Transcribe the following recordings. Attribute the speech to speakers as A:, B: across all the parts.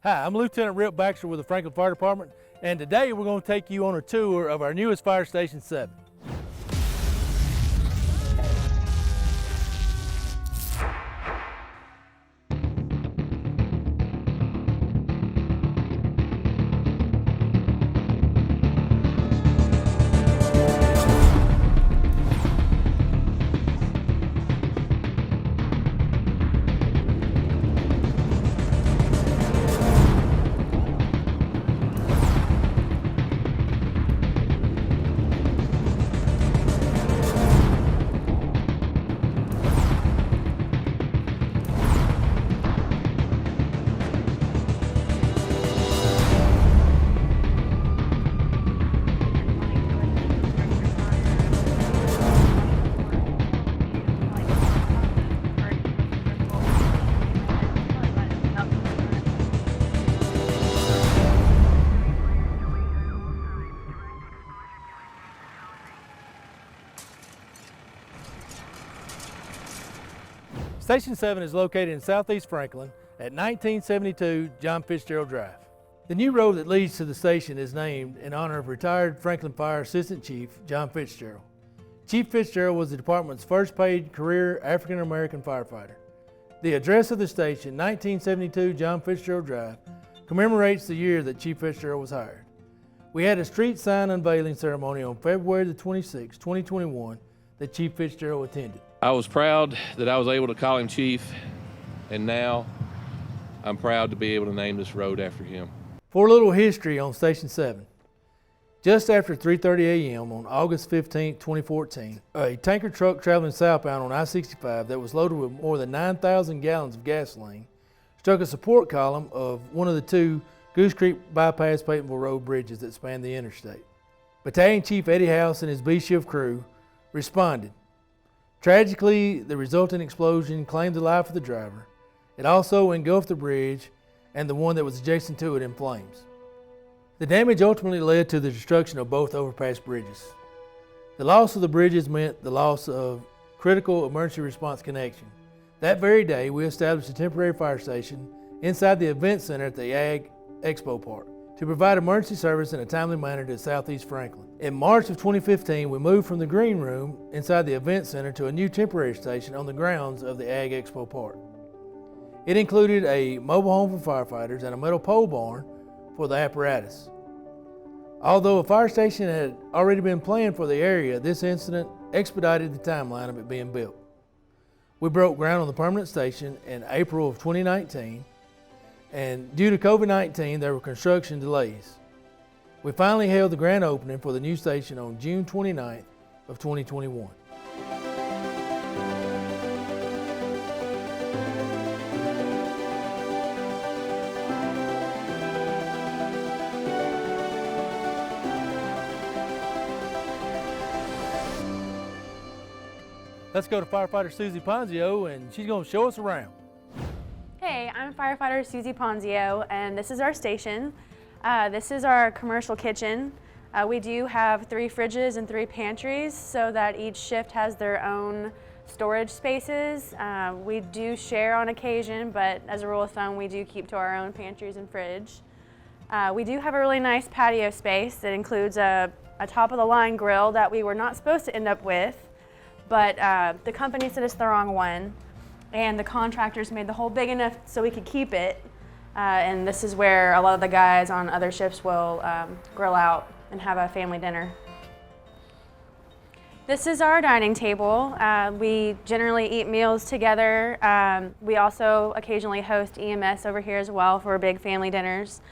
A: Hi, I'm Lieutenant Rip Baxter with the Franklin Fire Department, and today we're going to take you on a tour of our newest Fire Station 7. Station 7 is located in southeast Franklin at 1972 John Fitzgerald Drive. The new road that leads to the station is named in honor of retired Franklin Fire Assistant Chief John Fitzgerald. Chief Fitzgerald was the department's first paid career African-American firefighter. The address of the station, 1972 John Fitzgerald Drive, commemorates the year that Chief Fitzgerald was hired. We had a street sign unveiling ceremony on February the 26th, 2021 that Chief Fitzgerald attended.
B: I was proud that I was able to call him Chief, and now I'm proud to be able to name this road after him.
A: For a little history on Station 7, just after 3:30 a.m. on August 15, 2014, a tanker truck traveling southbound on I-65 that was loaded with more than 9,000 gallons of gasoline struck a support column of one of the two Goose Creek Bypass Peytonville Road bridges that span the interstate. Battalion Chief Eddie House and his B-Shift crew responded. Tragically, the resulting explosion claimed the life of the driver. It also engulfed the bridge and the one that was adjacent to it in flames. The damage ultimately led to the destruction of both overpass bridges. The loss of the bridges meant the loss of critical emergency response connection. That very day, we established a temporary fire station inside the event center at the Ag Expo Park to provide emergency service in a timely manner to Southeast Franklin. In March of 2015, we moved from the green room inside the event center to a new temporary station on the grounds of the Ag Expo Park. It included a mobile home for firefighters and a metal pole barn for the apparatus. Although a fire station had already been planned for the area, this incident expedited the timeline of it being built. We broke ground on the permanent station in April of 2019, and due to COVID-19, there were construction delays. We finally held the grand opening for the new station on June 29th of 2021. Let's go to firefighter Susie Ponzio, and she's going to show us around.
C: Hey, I'm firefighter Susie Ponzio, and this is our station. This is our commercial kitchen. We do have 3 fridges and 3 pantries so that each shift has their own storage spaces. We do share on occasion, but as a rule of thumb, we do keep to our own pantries and fridge. We do have a really nice patio space that includes a top-of-the-line grill that we were not supposed to end up with, but the company said it's the wrong one, and the contractors made the hole big enough so we could keep it. And this is where a lot of the guys on other shifts will grill out and have a family dinner. This is our dining table. We generally eat meals together. We also occasionally host EMS over here as well for big family dinners.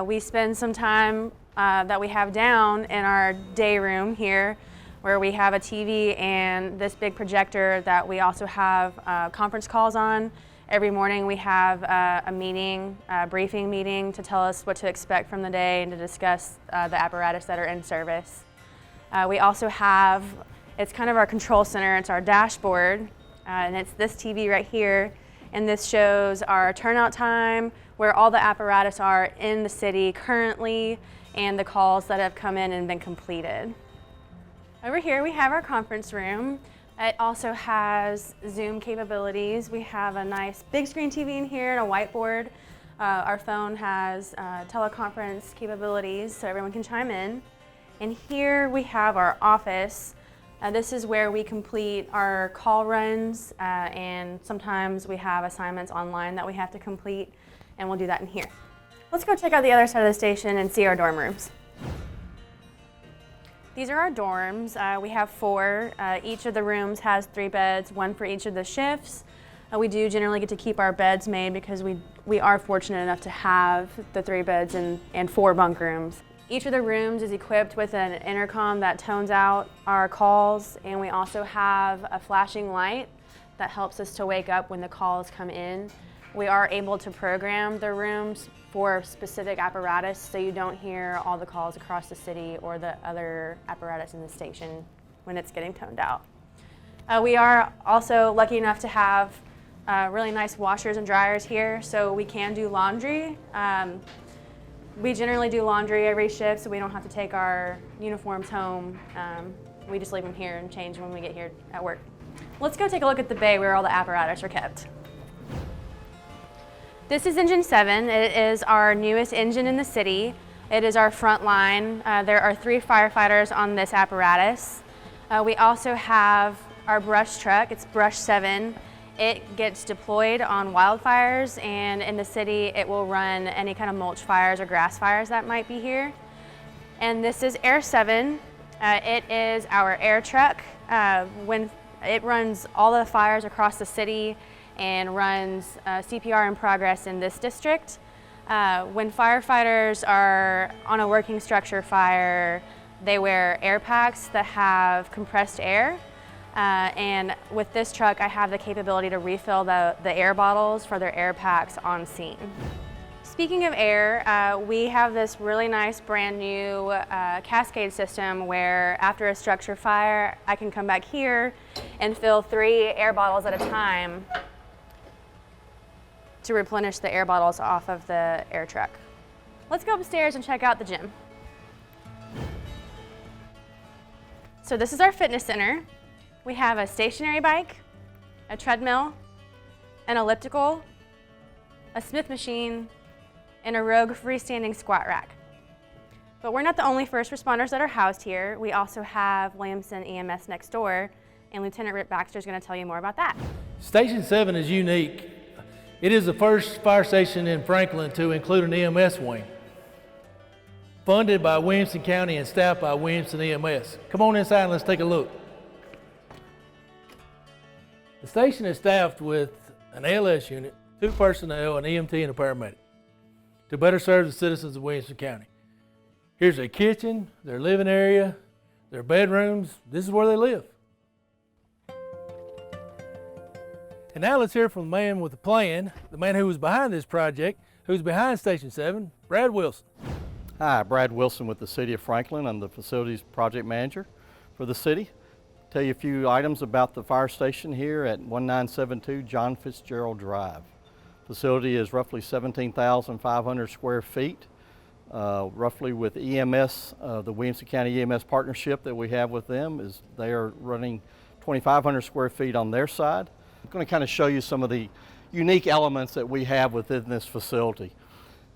C: We spend some time that we have down in our day room here, where we have a TV and this big projector that we also have conference calls on. Every morning we have a meeting, a briefing meeting to tell us what to expect from the day and to discuss the apparatus that are in service. We also have, it's kind of our control center, it's our dashboard, and it's this TV right here, and this shows our turnout time, where all the apparatus are in the city currently, and the calls that have come in and been completed. Over here we have our conference room. It also has Zoom capabilities. We have a nice big screen TV in here and a whiteboard. Our phone has teleconference capabilities so everyone can chime in. And here we have our office. This is where we complete our call runs, and sometimes we have assignments online that we have to complete, and we'll do that in here. Let's go check out the other side of the station and see our dorm rooms. These are our dorms. We have 4. Each of the rooms has 3 beds, 1 for each of the shifts. We do generally get to keep our beds made because we are fortunate enough to have the 3 beds and 4 bunk rooms. Each of the rooms is equipped with an intercom that tones out our calls, and we also have a flashing light that helps us to wake up when the calls come in. We are able to program the rooms for specific apparatus so you don't hear all the calls across the city or the other apparatus in the station when it's getting toned out. We are also lucky enough to have really nice washers and dryers here, so we can do laundry. We generally do laundry every shift, so we don't have to take our uniforms home. We just leave them here and change when we get here at work. Let's go take a look at the bay where all the apparatus are kept. This is Engine 7. It is our newest engine in the city. It is our front line. There are 3 firefighters on this apparatus. We also have our brush truck. It's Brush 7. It gets deployed on wildfires, and in the city it will run any kind of mulch fires or grass fires that might be here. And this is Air 7. It is our air truck. When it runs all the fires across the city and runs CPR in progress in this district. When firefighters are on a working structure fire, they wear air packs that have compressed air. And with this truck, I have the capability to refill the air bottles for their air packs on scene. Speaking of air, we have this really nice brand new cascade system where after a structure fire, I can come back here and fill 3 air bottles at a time to replenish the air bottles off of the air truck. Let's go upstairs and check out the gym. So this is our fitness center. We have a stationary bike, a treadmill, an elliptical, a Smith machine, and a Rogue freestanding squat rack. But we're not the only first responders that are housed here. We also have Williamson EMS next door, and Lieutenant Rick Baxter is going to tell you more about that.
A: Station 7 is unique. It is the first fire station in Franklin to include an EMS wing, funded by Williamson County and staffed by Williamson EMS. Come on inside and let's take a look. The station is staffed with an ALS unit, 2 personnel, an EMT, and a paramedic to better serve the citizens of Williamson County. Here's their kitchen, their living area, their bedrooms. This is where they live. And now let's hear from the man with the plan, the man who was behind this project, who's behind Station 7, Brad Wilson.
D: Hi, Brad Wilson with the City of Franklin. I'm the Facilities Project Manager for the city. Tell you a few items about the fire station here at 1972 John Fitzgerald Drive. Facility is roughly 17,500 square feet. Roughly with EMS, the Williamson County EMS partnership that we have with them is they are running 2,500 square feet on their side. I'm going to kind of show you some of the unique elements that we have within this facility.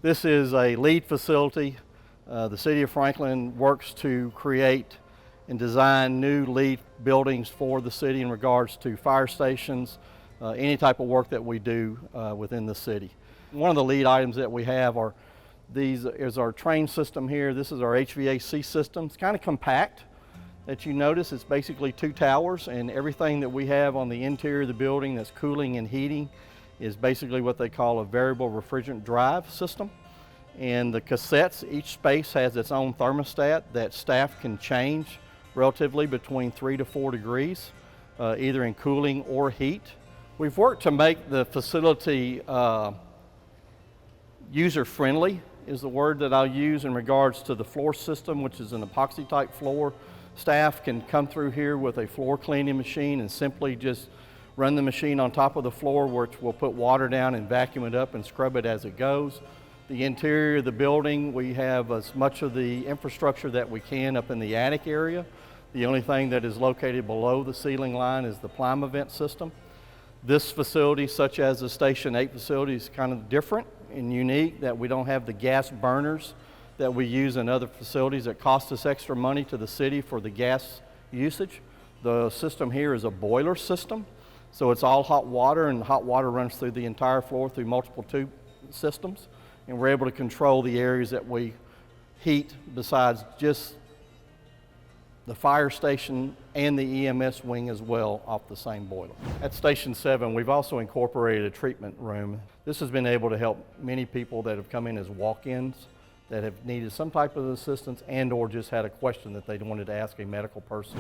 D: This is a LEED facility. The City of Franklin works to create and design new LEED buildings for the city in regards to fire stations, any type of work that we do within the city. One of the LEED items that we have are these is our train system here. This is our HVAC system. It's kind of compact. That you notice it's basically 2 towers, and everything that we have on the interior of the building that's cooling and heating is basically what they call a variable refrigerant drive system. And the cassettes, each space has its own thermostat that staff can change relatively between 3 to 4 degrees, either in cooling or heat. We've worked to make the facility user-friendly is the word that I'll use in regards to the floor system, which is an epoxy type floor. Staff can come through here with a floor cleaning machine and simply just run the machine on top of the floor, which will put water down and vacuum it up and scrub it as it goes. The interior of the building, we have as much of the infrastructure that we can up in the attic area. The only thing that is located below the ceiling line is the Plima vent system. This facility, such as the Station 8 facility, is kind of different and unique that we don't have the gas burners that we use in other facilities that cost us extra money to the city for the gas usage. The system here is a boiler system, so it's all hot water, and hot water runs through the entire floor through multiple tube systems, and we're able to control the areas that we heat besides just the fire station and the EMS wing as well off the same boiler. At Station 7, we've also incorporated a treatment room. This has been able to help many people that have come in as walk-ins that have needed some type of assistance and or just had a question that they wanted to ask a medical person.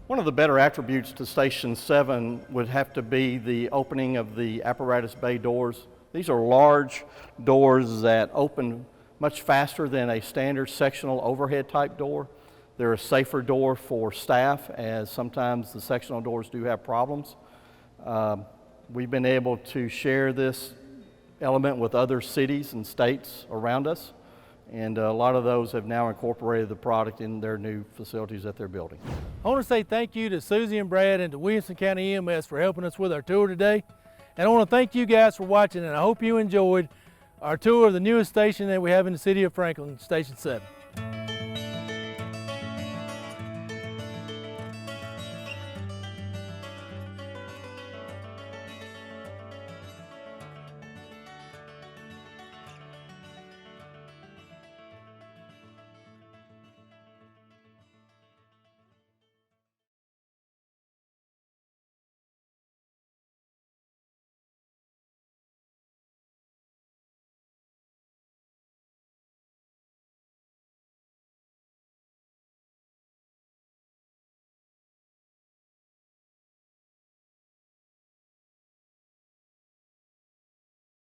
D: One of the better attributes to Station 7 would have to be the opening of the apparatus bay doors. These are large doors that open much faster than a standard sectional overhead type door. They're a safer door for staff, as sometimes the sectional doors do have problems. We've been able to share this element with other cities and states around us, and a lot of those have now incorporated the product in their new facilities that they're building.
A: I want to say thank you to Susie and Brad and to Williamson County EMS for helping us with our tour today. And I want to thank you guys for watching, and I hope you enjoyed our tour of the newest station that we have in the city of Franklin, Station 7.